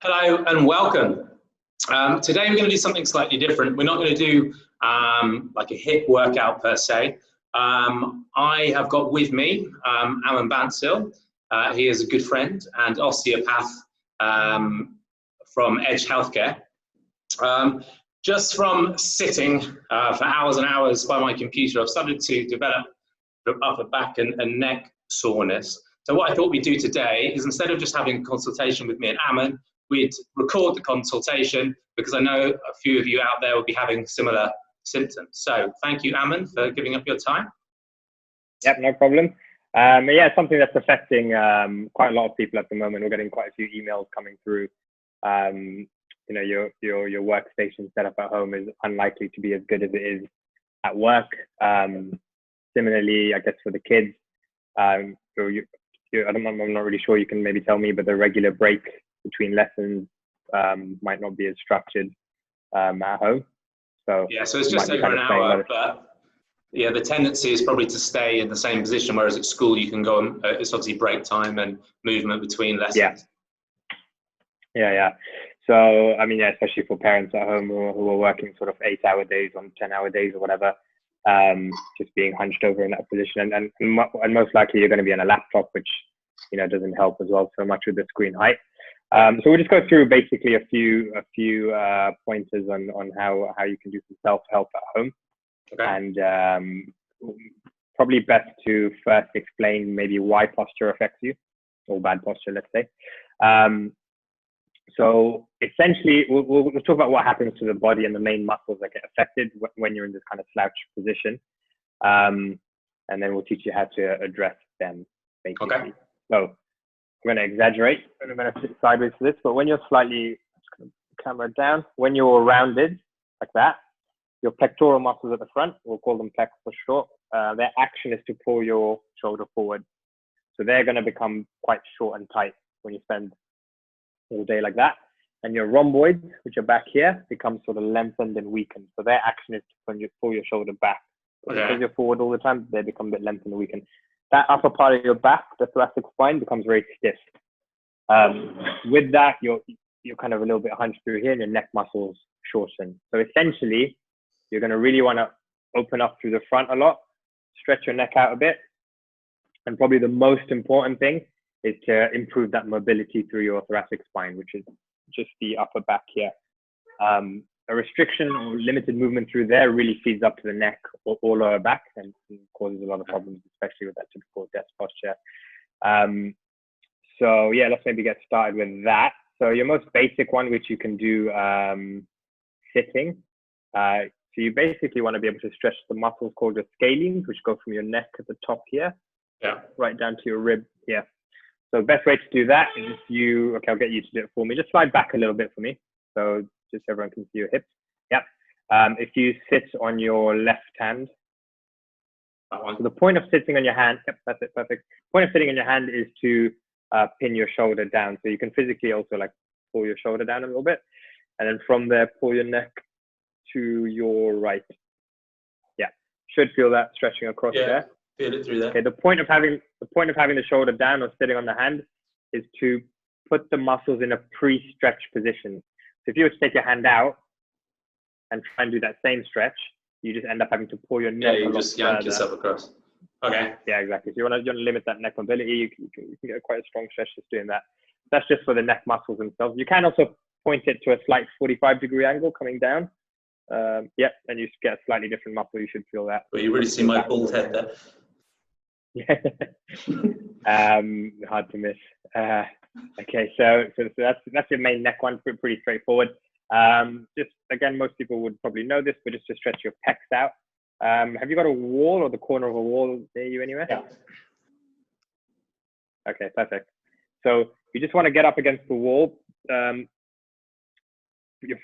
Hello and welcome. Today we're going to do something slightly different. We're not going to do like a hip workout per se. I have got with me Aman Bancil. He is a good friend and osteopath from Edge Healthcare. Just from sitting for hours and hours by my computer, I've started to develop upper back and neck soreness. So what I thought we'd do today is, instead of just having a consultation with me and Aman, we'd record the consultation, because I know a few of you out there will be having similar symptoms. So thank you, Aman, for giving up your time. Yep, no problem. Yeah, it's something that's affecting quite a lot of people at the moment. We're getting quite a few emails coming through. You know, your workstation setup at home is unlikely to be as good as it is at work. Similarly, I guess for the kids, I'm not really sure, you can maybe tell me, but the regular break between lessons might not be as structured at home. So yeah, so it's just over an hour, but yeah, the tendency is probably to stay in the same position, whereas at school you can go on, it's obviously break time and movement between lessons. Yeah. So, I mean, yeah, especially for parents at home who are working sort of 8-hour days on 10-hour days or whatever, just being hunched over in that position, and most likely you're going to be on a laptop, which, you know, doesn't help as well so much with the screen height. So we'll just go through basically a few pointers on how you can do some self-help at home. Okay. And probably best to first explain maybe why posture affects you, or bad posture, let's say. So essentially, we'll talk about what happens to the body and the main muscles that get affected when you're in this kind of slouch position. And then we'll teach you how to address them, basically. Okay. So I'm going to exaggerate, and I'm going to sit sideways for this, but when you're slightly, just going to put the camera down, when you're rounded like that, your pectoral muscles at the front, we'll call them pecs for short, their action is to pull your shoulder forward. So they're going to become quite short and tight when you spend all day like that. And your rhomboids, which are back here, become sort of lengthened and weakened. So their action is to pull your shoulder back. So because you're forward all the time, they become a bit lengthened and weakened. That upper part of your back, the thoracic spine, becomes very stiff. With that, you're kind of a little bit hunched through here, and your neck muscles shorten. So essentially, you're going to really want to open up through the front a lot, stretch your neck out a bit, and probably the most important thing is to improve that mobility through your thoracic spine, which is just the upper back here. A restriction or limited movement through there really feeds up to the neck or lower back, and causes a lot of problems, especially with that typical desk posture. So yeah, let's maybe get started with that. So your most basic one, which you can do sitting. So you basically want to be able to stretch the muscles called your scalenes, which go from your neck at the top here, right down to your rib here. So the best way to do that is just okay, I'll get you to do it for me. Just slide back a little bit for me, so just everyone can see your hips. Yep. If you sit on your left hand, so the point of sitting on your hand, yep, that's it, perfect. Point of sitting on your hand is to pin your shoulder down. So you can physically also like pull your shoulder down a little bit, and then from there, pull your neck to your right. Yeah, should feel that stretching across there. Feel it through there. Okay, the point of having the shoulder down or sitting on the hand is to put the muscles in a pre-stretch position. So if you were to take your hand out and try and do that same stretch, you just end up having to pull your neck. Yeah, you just yank yourself across. Okay. Yeah, exactly. So you want to limit that neck mobility. You can get quite a strong stretch just doing that. That's just for the neck muscles themselves. You can also point it to a slight 45-degree angle coming down. Yeah, and you get a slightly different muscle. You should feel that. Well, you really see my bald head there. Hard to miss. Okay, so that's your main neck one. Pretty straightforward. Just again, most people would probably know this, but just to stretch your pecs out. Have you got a wall or the corner of a wall near you anywhere? Yeah. Okay, perfect. So you just want to get up against the wall. Your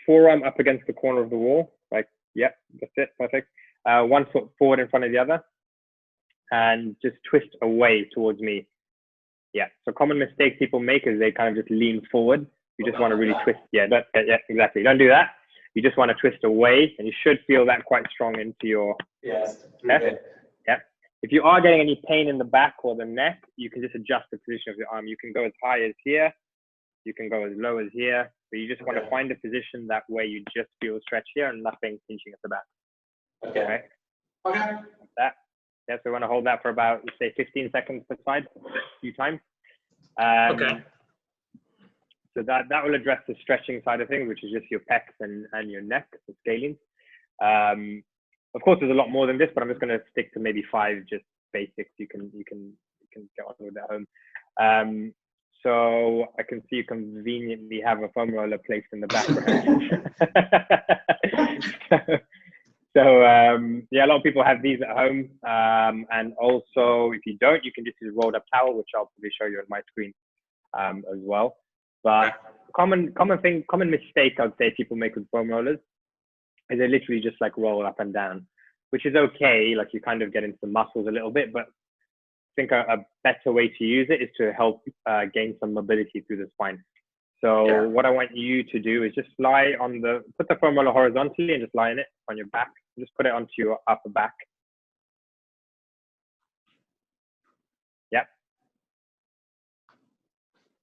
forearm up against the corner of the wall. Like, yeah, that's it. Perfect. One foot forward in front of the other, and just twist away towards me. Yeah. So common mistake people make is they kind of just lean forward. You just want to really twist. Yeah, exactly. Don't do that. You just want to twist away, and you should feel that quite strong into your chest. Yeah. If you are getting any pain in the back or the neck, you can just adjust the position of your arm. You can go as high as here, You can go as low as here, but you just want to find a position that where you just feel stretch here and nothing pinching at the back. Okay. Okay. Like that. Yeah, so we want to hold that for about, let's say, 15 seconds per side, a few times. Okay. So that will address the stretching side of things, which is just your pecs and your neck, the scalene. Of course, there's a lot more than this, but I'm just going to stick to maybe 5 just basics. You can get on with at home. So I can see you conveniently have a foam roller placed in the background. So yeah, a lot of people have these at home. And also, if you don't, you can just use a rolled up towel, which I'll probably show you on my screen as well. But common mistake I'd say people make with foam rollers is they literally just like roll up and down, which is okay. Like you kind of get into the muscles a little bit, but I think a better way to use it is to help gain some mobility through the spine. So what I want you to do is just lie on put the foam roller horizontally and just lie in it on your back. Just put it onto your upper back. Yep.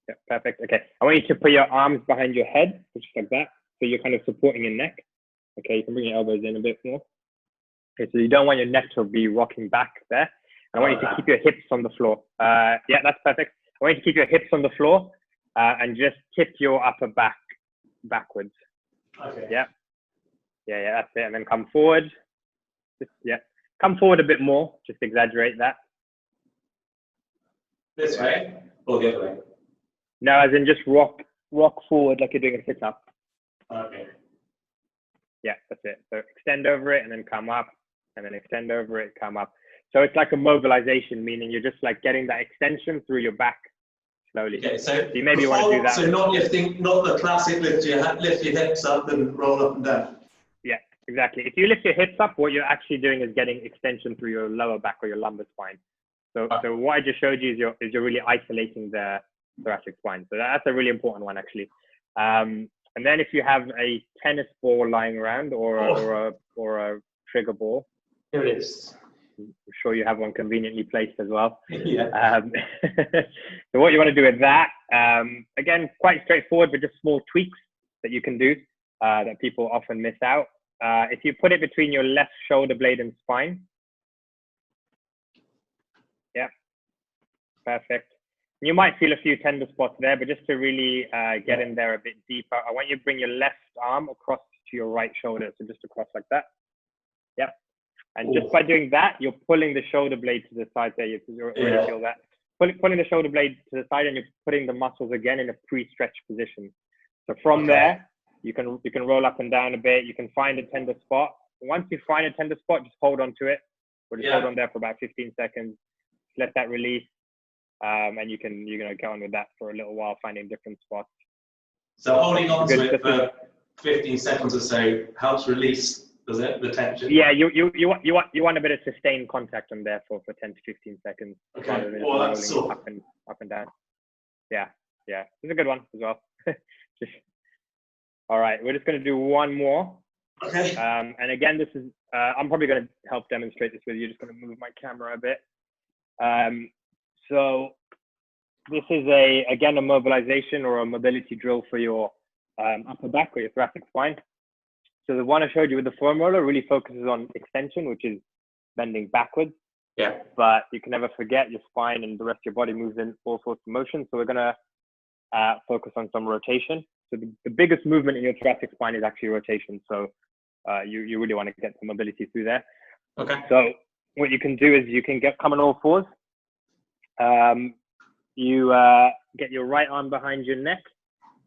Yeah, perfect. Okay. I want you to put your arms behind your head, just like that. So you're kind of supporting your neck. Okay, you can bring your elbows in a bit more. Okay, so you don't want your neck to be rocking back there. I want you to keep your hips on the floor. Yeah, that's perfect. I want you to keep your hips on the floor and just tip your upper back backwards. Okay. Yeah, that's it. And then come forward. Come forward a bit more. Just exaggerate that. This way or the other way? No, as in just rock forward like you're doing a sit-up. Okay. Yeah, that's it. So extend over it and then come up, and then extend over it, come up. So it's like a mobilization, meaning you're just like getting that extension through your back slowly. Okay, so you maybe want to do that. So not the classic lift your hips up and roll up and down. Yeah, exactly. If you lift your hips up, what you're actually doing is getting extension through your lower back or your lumbar spine. So what I just showed you is you're really isolating the thoracic spine. So that's a really important one, actually. And then if you have a tennis ball lying around or a trigger ball, here it is. I'm sure you have one conveniently placed as well. Yeah. So what you want to do with that, again, quite straightforward, but just small tweaks that you can do that people often miss out. If you put it between your left shoulder blade and spine. Yeah, perfect. You might feel a few tender spots there, but just to really get in there a bit deeper, I want you to bring your left arm across to your right shoulder. So just across like that. Yep. And just by doing that, you're pulling the shoulder blade to the side there. You already feel that. Pulling the shoulder blade to the side, and you're putting the muscles again in a pre-stretch position. So from there, you can roll up and down a bit. You can find a tender spot. Once you find a tender spot, just hold on to it. Or just hold on there for about 15 seconds. Let that release. And you're gonna go on with that for a little while, finding different spots. So holding on to it for 15 seconds or so helps release, does it, the tension? Yeah, you want a bit of sustained contact on there for 10 to 15 seconds. Okay. Rather than rolling up and down. Yeah, it's a good one as well. All right, we're just gonna do one more. Okay. And again, this is I'm probably gonna help demonstrate this with you. Just gonna move my camera a bit. So this is again a mobilization or a mobility drill for your upper back or your thoracic spine. So the one I showed you with the foam roller really focuses on extension, which is bending backwards. Yeah. But you can never forget your spine and the rest of your body moves in all sorts of motion. So we're gonna focus on some rotation. So the biggest movement in your thoracic spine is actually rotation. So you really want to get some mobility through there. Okay. So what you can do is you can come on all fours. You get your right arm behind your neck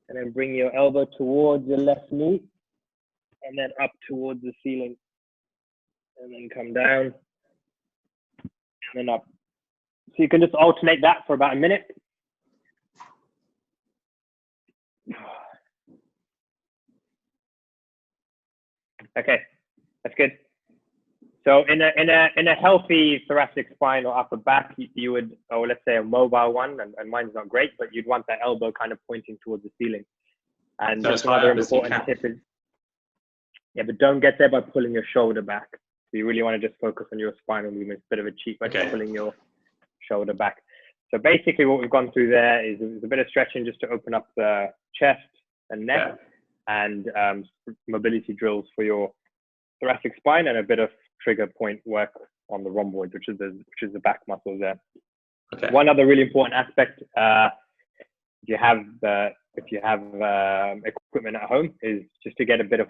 and then bring your elbow towards your left knee and then up towards the ceiling and then come down and then up. So you can just alternate that for about a minute. Okay, that's good. So in a healthy thoracic spine or upper back, you would, or let's say a mobile one, and mine's not great, but you'd want that elbow kind of pointing towards the ceiling. And just another important tip is, but don't get there by pulling your shoulder back. So you really want to just focus on your spinal movement. It's a bit of a cheat by just pulling your shoulder back. So basically what we've gone through there is a bit of stretching just to open up the chest and neck, and mobility drills for your thoracic spine, and a bit of trigger point work on the rhomboid, which is the back muscles there. Okay. One other really important aspect, if you have equipment at home, is just to get a bit of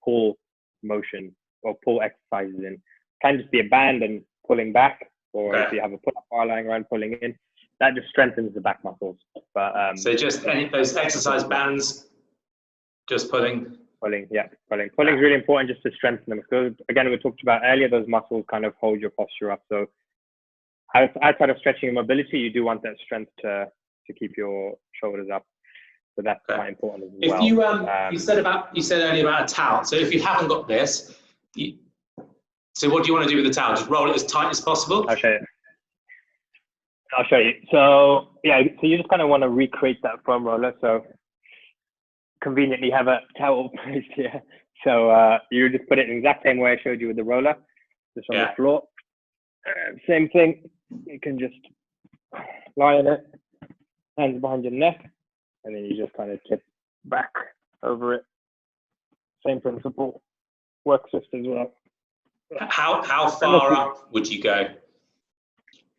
pull motion or pull exercises in. It can just be a band and pulling back, or if you have a pull-up bar lying around, pulling in. That just strengthens the back muscles. But so just those exercise bands, just pulling. Pulling is really important just to strengthen them. So again, we talked about earlier, those muscles kind of hold your posture up. So outside of stretching and mobility, you do want that strength to keep your shoulders up. So that's quite important as well. If you said earlier about a towel. So if you haven't got this, so what do you want to do with the towel? Just roll it as tight as possible? I'll show you. So yeah, so you just kind of want to recreate that foam roller. So conveniently have a towel placed here. So you just put it in the exact same way I showed you with the roller, just on the floor. Same thing. You can just lie on it, hands behind your neck, and then you just kind of tip back over it. Same principle. Works just as well. How far up would you go?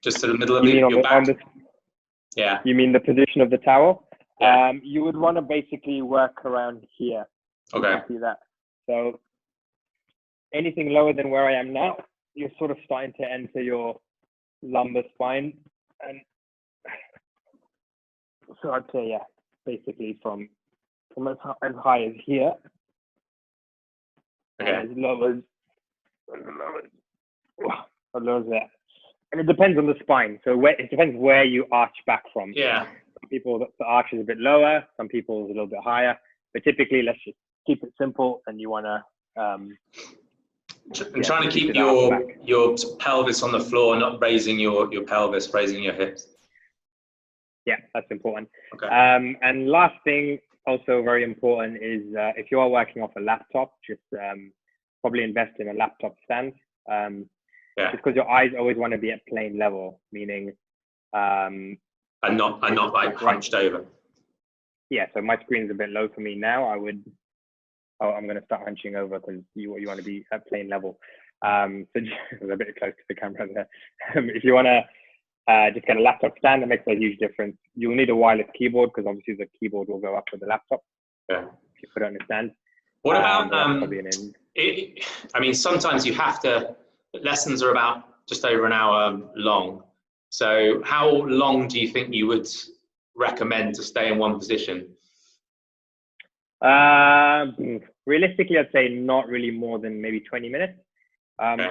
Just to the middle of your back? Yeah. You mean the position of the towel? Yeah. You would want to basically work around here. Okay. See that? So anything lower than where I am now, you're sort of starting to enter your lumbar spine, and so I'd say basically from as high as here, as low as that. And it depends on the spine. So it depends where you arch back from. Yeah. Some people, the arch is a bit lower. Some people is a little bit higher. But typically, let's just keep it simple. And you want to trying to keep your pelvis on the floor, not raising your pelvis, raising your hips. Yeah, that's important. Okay. And last thing, also very important, is if you are working off a laptop, just probably invest in a laptop stand. Just because your eyes always want to be at plane level, meaning and not like hunched over. Yeah, so my screen's a bit low for me now. I'm going to start hunching over because you want to be at plane level. So just a bit close to the camera there. If you want to just get a laptop stand, that makes a huge difference. You'll need a wireless keyboard because obviously the keyboard will go up with the laptop. Yeah. If you put it on the stand. What about I mean, sometimes you have to. Lessons are about just over an hour long. So how long do you think you would recommend to stay in one position? Realistically, I'd say not really more than maybe 20 minutes.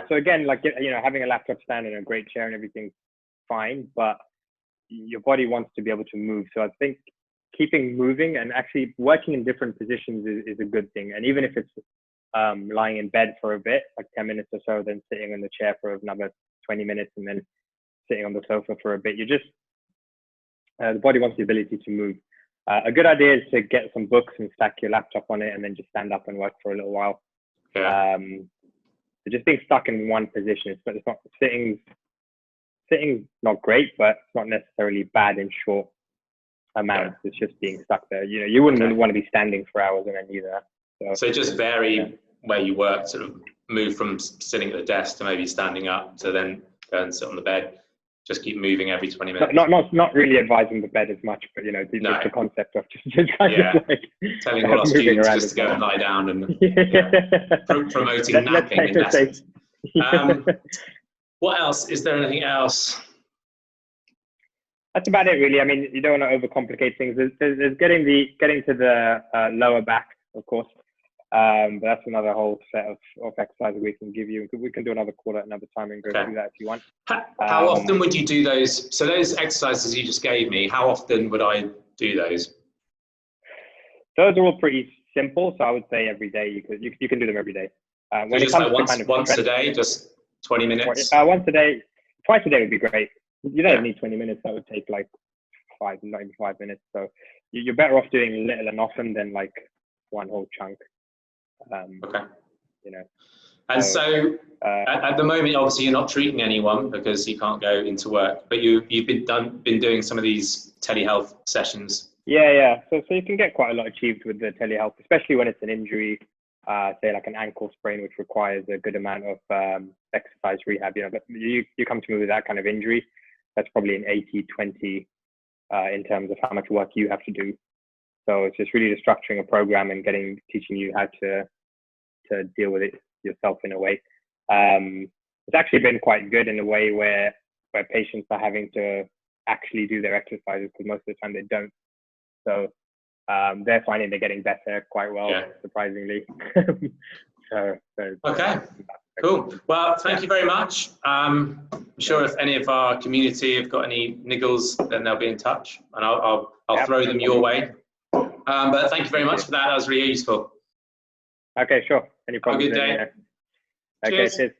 So again, like, having a laptop stand and a great chair and everything's fine, but your body wants to be able to move. So I think keeping moving and actually working in different positions is a good thing. And even if it's lying in bed for a bit, like 10 minutes or so, then sitting in the chair for another 20 minutes, and then sitting on the sofa for a bit. The body wants the ability to move. A good idea is to get some books and stack your laptop on it, and then just stand up and work for a little while. So just being stuck in one position, it's not sitting's not great, but it's not necessarily bad in short amounts. It's just being stuck there. You wouldn't really want to be standing for hours on end either. So just vary where you work, sort of move from sitting at the desk to maybe standing up to then go and sit on the bed. Just keep moving every 20 minutes. Not really advising the bed as much, but the concept of just kind of like telling all our students just to go and lie down and promoting napping in lessons. What else? Is there anything else? That's about it, really. I mean, you don't want to overcomplicate things. There's getting to the lower back, of course. But that's another whole set of exercises we can give you. We can do another call at another time and go through that if you want. How often would you do those? So those exercises you just gave me, how often would I do those? Those are all pretty simple. So I would say every day you can do them every day. When it comes to once a day, just 20 minutes? Once a day, twice a day would be great. You don't need 20 minutes. That would take like not even 5 minutes. So you're better off doing little and often than like one whole chunk. And so at the moment, obviously, you're not treating anyone because you can't go into work, but you've been doing some of these telehealth sessions. Yeah. So you can get quite a lot achieved with the telehealth, especially when it's an injury, say like an ankle sprain, which requires a good amount of exercise rehab. But you come to me with that kind of injury, that's probably an 80-20 in terms of how much work you have to do. So it's just really just structuring a program and teaching you how to deal with it yourself in a way. It's actually been quite good in a way where patients are having to actually do their exercises because most of the time they don't. So they're finding they're getting better quite well, surprisingly. Okay, cool. Well, thank you very much. I'm sure if any of our community have got any niggles, then they'll be in touch, and I'll throw them your way. But thank you very much for that. That was really useful. Okay, sure. Any problem? Have a good day. Okay, Cheers. cheers.